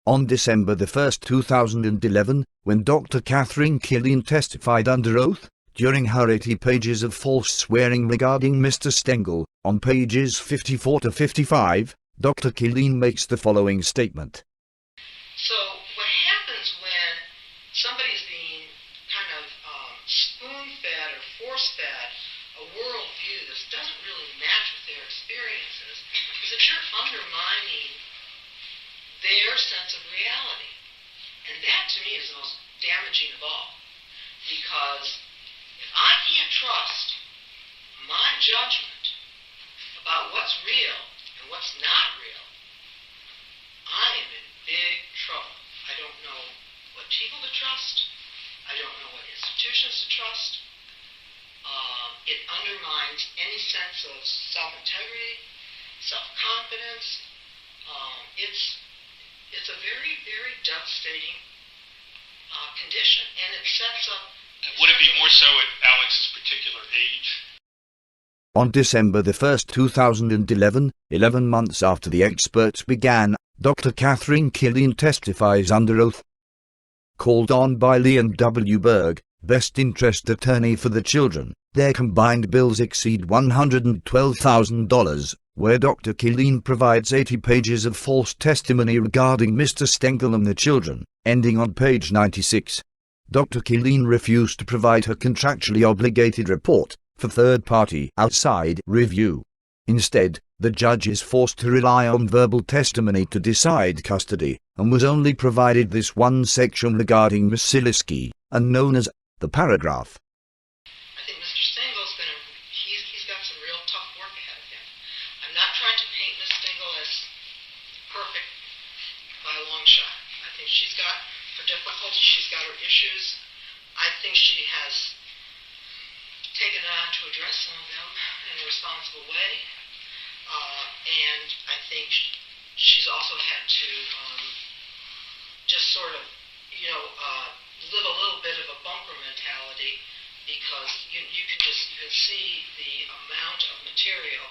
On December the 1st, 2011, when Dr. Catherine Killeen testified under oath, during her 80 pages of false swearing regarding Mr. Stengel, on pages 54 to 55, Dr. Killeen makes the following statement. So what happens when somebody's being kind of spoon-fed or force-fed a worldview that doesn't really match with their experiences is that you're undermining their sense of reality. And that, to me, is the most damaging of all. Because if I can't trust my judgment about what's real and what's not real, I am in big trouble. I don't know what people to trust. I don't know what institutions to trust. It undermines any sense of self-integrity, self-confidence. It's a very, very devastating condition, and it sets up. Would it be more so at Alex's particular age? On December the 1st, 2011, 11 months after the experts began, Dr. Catherine Killeen testifies under oath. Called on by Leon W. Berg, best interest attorney for the children, their combined bills exceed $112,000, where Dr. Killeen provides 80 pages of false testimony regarding Mr. Stengel and the children, ending on page 96. Dr. Killeen refused to provide her contractually obligated report for third-party outside review. Instead, the judge is forced to rely on verbal testimony to decide custody, and was only provided this one section regarding Miss Silesky, and known as the paragraph. I think Mr. Stengel's he's got some real tough work ahead of him. I'm not trying to paint Miss Stengel as perfect by a long shot. I think she's got her difficulties, she's got her issues. I think she has taken on to address some of them in a responsible way. And I think she's also had to just sort of, live a little bit of a bunker mentality, because you can see the amount of material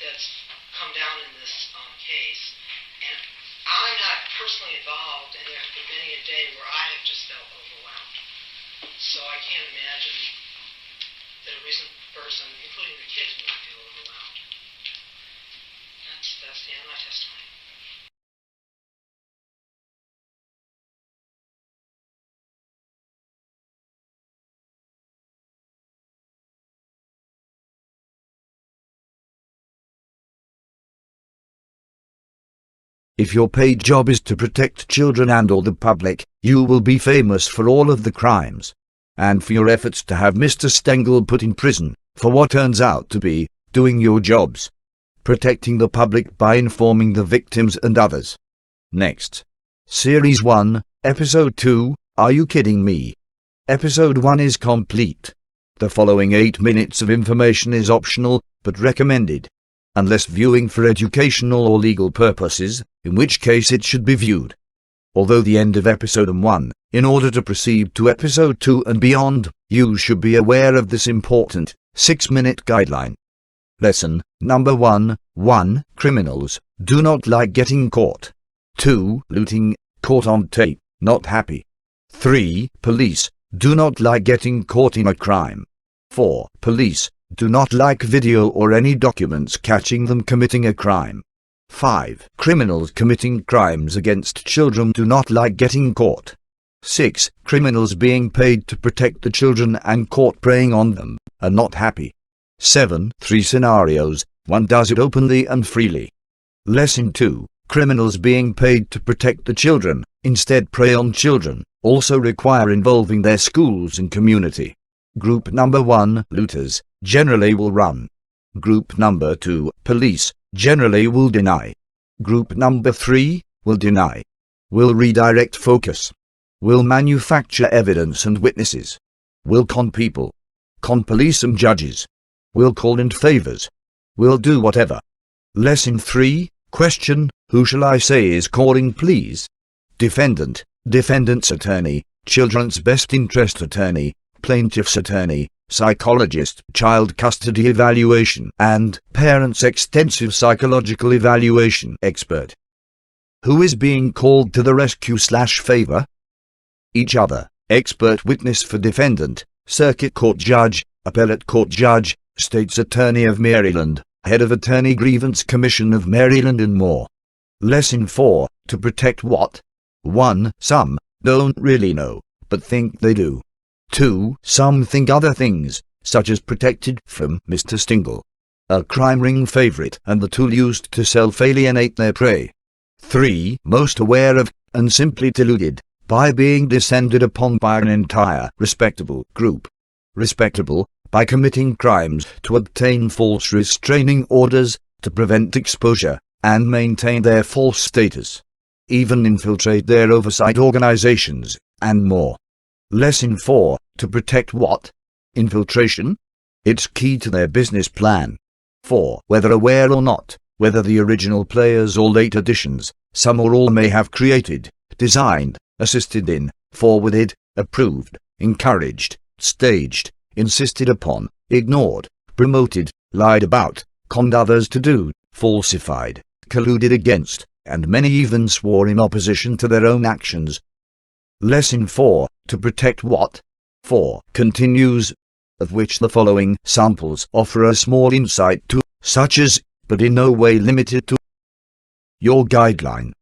that's come down in this case. And I'm not personally involved, and there have been many a day where I have just felt overwhelmed. So I can't imagine that a reasonable person, including the kids, would feel overwhelmed. That's the end of my testimony. If your paid job is to protect children and/or the public, you will be famous for all of the crimes, and for your efforts to have Mr. Stengel put in prison for what turns out to be doing your jobs, protecting the public by informing the victims and others. Next. Series 1, Episode 2, Are You Kidding Me? Episode 1 is complete. The following 8 minutes of information is optional, but recommended, unless viewing for educational or legal purposes, in which case it should be viewed. Although the end of Episode 1, in order to proceed to Episode 2 and beyond, you should be aware of this important 6-minute guideline. Lesson number 1. 1. Criminals do not like getting caught. 2. Looting, caught on tape, not happy. 3. Police do not like getting caught in a crime. 4. Police do not like video or any documents catching them committing a crime. 5. Criminals committing crimes against children do not like getting caught. 6. Criminals being paid to protect the children and caught preying on them are not happy. 7. 3 scenarios, 1 does it openly and freely. Lesson 2. Criminals being paid to protect the children, instead prey on children, also require involving their schools and community. Group number 1, looters, generally will run. Group number 2, police, generally will deny. Group number 3, will deny. Will redirect focus. Will manufacture evidence and witnesses. Will con people. Con police and judges. Will call in favors. Will do whatever. Lesson 3, question, who shall I say is calling please? Defendant, defendant's attorney, children's best interest attorney, plaintiff's attorney, psychologist, child custody evaluation, and parents' extensive psychological evaluation expert. Who is being called to the rescue/favor? Each other, expert witness for defendant, circuit court judge, appellate court judge, state's attorney of Maryland, head of Attorney Grievance Commission of Maryland and more. Lesson 4, to protect what? 1. Some don't really know, but think they do. 2. Some think other things, such as protected from Mr. Stengel, a crime ring favorite and the tool used to self-alienate their prey. 3. Most aware of, and simply deluded, by being descended upon by an entire respectable group. Respectable, by committing crimes to obtain false restraining orders, to prevent exposure, and maintain their false status. Even infiltrate their oversight organizations, and more. Lesson 4, to protect what? Infiltration? It's key to their business plan. 4. Whether aware or not, whether the original players or late additions, some or all may have created, designed, assisted in, forwarded, approved, encouraged, staged, insisted upon, ignored, promoted, lied about, conned others to do, falsified, colluded against, and many even swore in opposition to their own actions. Lesson 4, to protect what? 4 continues, of which the following samples offer a small insight to, such as, but in no way limited to, your guideline.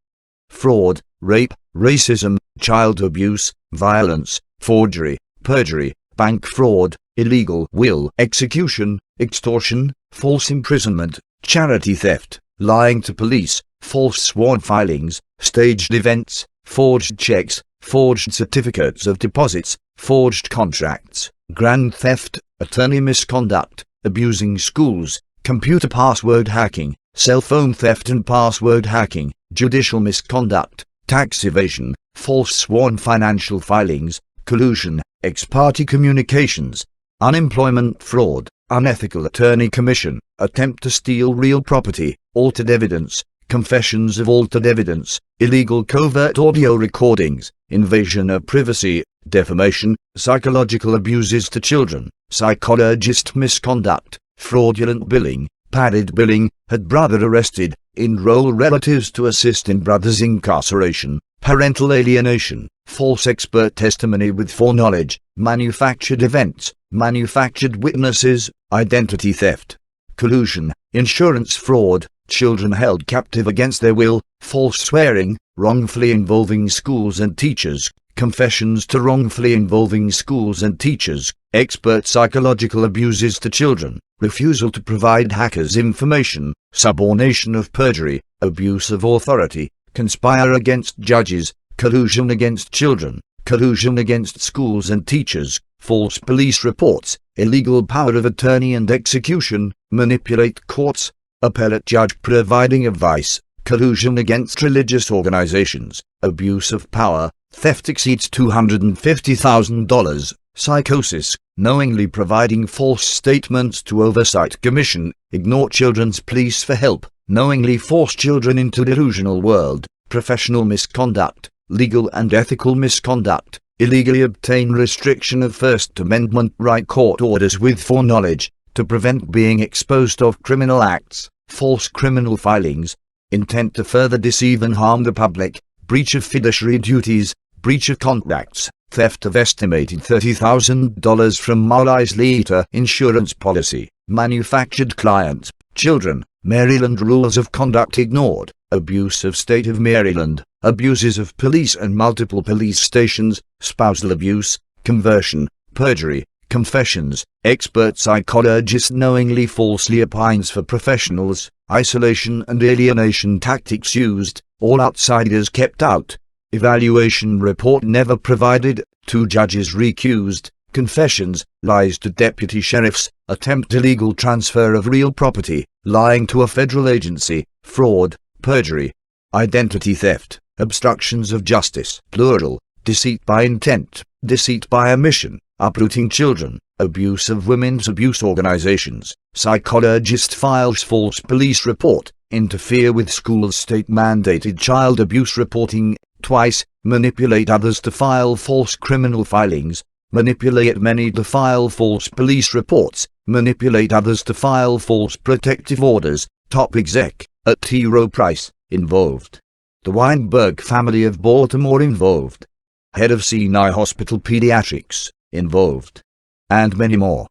Fraud, rape, racism, child abuse, violence, forgery, perjury, bank fraud, illegal will execution, extortion, false imprisonment, charity theft, lying to police, false sworn filings, staged events, forged checks, forged certificates of deposits, forged contracts, grand theft, attorney misconduct, abusing schools, computer password hacking, cell phone theft and password hacking, judicial misconduct, tax evasion, false sworn financial filings, collusion, ex parte communications, unemployment fraud, unethical attorney commission, attempt to steal real property, altered evidence, confessions of altered evidence, illegal covert audio recordings, invasion of privacy, defamation, psychological abuses to children, psychologist misconduct, fraudulent billing, padded billing, had brother arrested, enroll relatives to assist in brother's incarceration, parental alienation, false expert testimony with foreknowledge, manufactured events, manufactured witnesses, identity theft, collusion, insurance fraud, children held captive against their will, false swearing, wrongfully involving schools and teachers, confessions to wrongfully involving schools and teachers, expert psychological abuses to children, refusal to provide hackers information, subornation of perjury, abuse of authority, conspire against judges, collusion against children, collusion against schools and teachers, false police reports, illegal power of attorney and execution, manipulate courts, appellate judge providing advice, collusion against religious organizations, abuse of power, theft exceeds $250,000, psychosis, knowingly providing false statements to oversight commission, ignore children's pleas for help, knowingly force children into delusional world, professional misconduct, legal and ethical misconduct, illegally obtain restriction of First Amendment right court orders with foreknowledge, to prevent being exposed of criminal acts, false criminal filings, intent to further deceive and harm the public, breach of fiduciary duties, breach of contracts, theft of estimated $30,000 from Mully's Leader insurance policy, manufactured clients, children, Maryland rules of conduct ignored, abuse of state of Maryland, abuses of police and multiple police stations, spousal abuse, conversion, perjury, confessions, expert psychologist knowingly falsely opines for professionals, isolation and alienation tactics used, all outsiders kept out, evaluation report never provided, 2 judges recused, confessions, lies to deputy sheriffs, attempt illegal transfer of real property, lying to a federal agency, fraud, perjury, identity theft, obstructions of justice, plural, deceit by intent, deceit by omission, uprooting children, abuse of women's abuse organizations, psychologist files false police report, interfere with school's state-mandated child abuse reporting, twice, manipulate others to file false criminal filings, manipulate many to file false police reports, manipulate others to file false protective orders, top exec, at T. Rowe Price, involved. The Weinberg family of Baltimore involved. Head of Sinai Hospital Pediatrics, involved. And many more.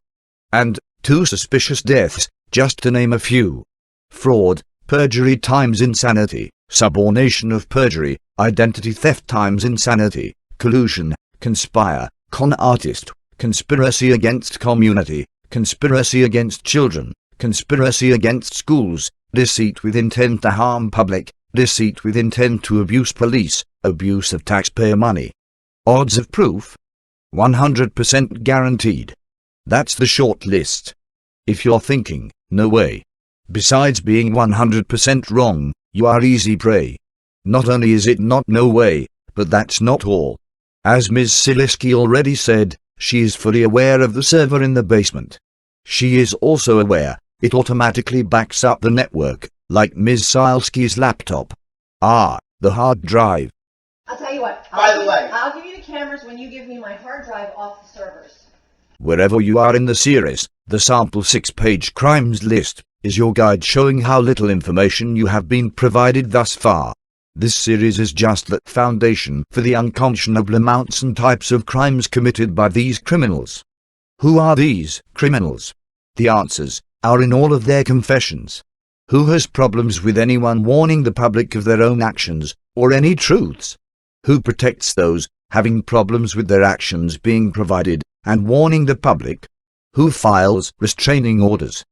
And 2 suspicious deaths, just to name a few. Fraud, perjury times insanity, subornation of perjury, identity theft times insanity, collusion, conspire, con artist, conspiracy against community, conspiracy against children, conspiracy against schools, deceit with intent to harm public, deceit with intent to abuse police, abuse of taxpayer money. Odds of proof? 100% guaranteed. That's the short list. If you're thinking, no way. Besides being 100% wrong, you are easy prey. Not only is it not no way, but that's not all. As Ms. Silesky already said, she is fully aware of the server in the basement. She is also aware, it automatically backs up the network, like Ms. Silesky's laptop. Ah, the hard drive. I'll tell you what. By the way. I'll give you the cameras when you give me my hard drive off the servers. Wherever you are in the series, the sample 6-page crimes list is your guide showing how little information you have been provided thus far. This series is just the foundation for the unconscionable amounts and types of crimes committed by these criminals. Who are these criminals? The answers are in all of their confessions. Who has problems with anyone warning the public of their own actions or any truths? Who protects those having problems with their actions being provided and warning the public? Who files restraining orders?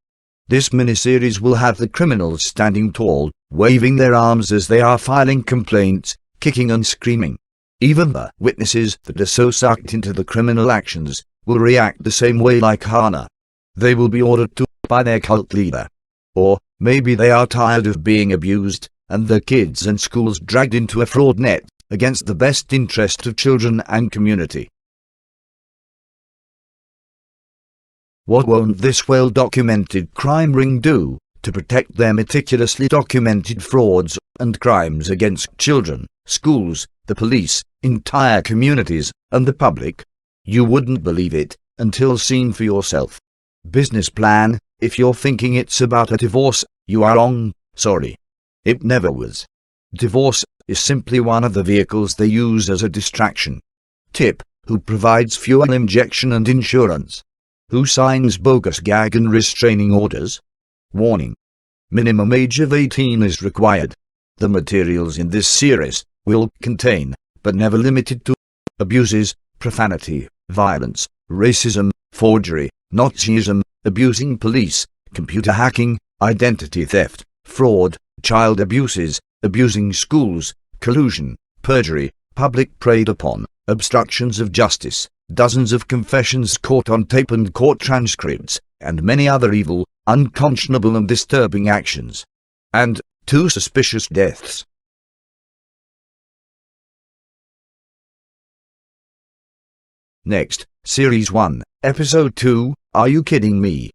This miniseries will have the criminals standing tall, waving their arms as they are filing complaints, kicking and screaming. Even the witnesses that are so sucked into the criminal actions will react the same way like Hannah. They will be ordered to by their cult leader. Or maybe they are tired of being abused, and their kids and schools dragged into a fraud net against the best interest of children and community. What won't this well-documented crime ring do to protect their meticulously documented frauds and crimes against children, schools, the police, entire communities, and the public? You wouldn't believe it until seen for yourself. Business plan: if you're thinking it's about a divorce, you are wrong, sorry. It never was. Divorce is simply one of the vehicles they use as a distraction. Tip: who provides fuel injection and insurance? Who signs bogus gag and restraining orders? Warning: minimum age of 18 is required. The materials in this series will contain, but never limited to, abuses, profanity, violence, racism, forgery, Nazism, abusing police, computer hacking, identity theft, fraud, child abuses, abusing schools, collusion, perjury, public preyed upon, obstructions of justice, dozens of confessions caught on tape and court transcripts, and many other evil, unconscionable and disturbing actions. And 2 suspicious deaths. Next, Series 1, Episode 2, Are You Kidding Me?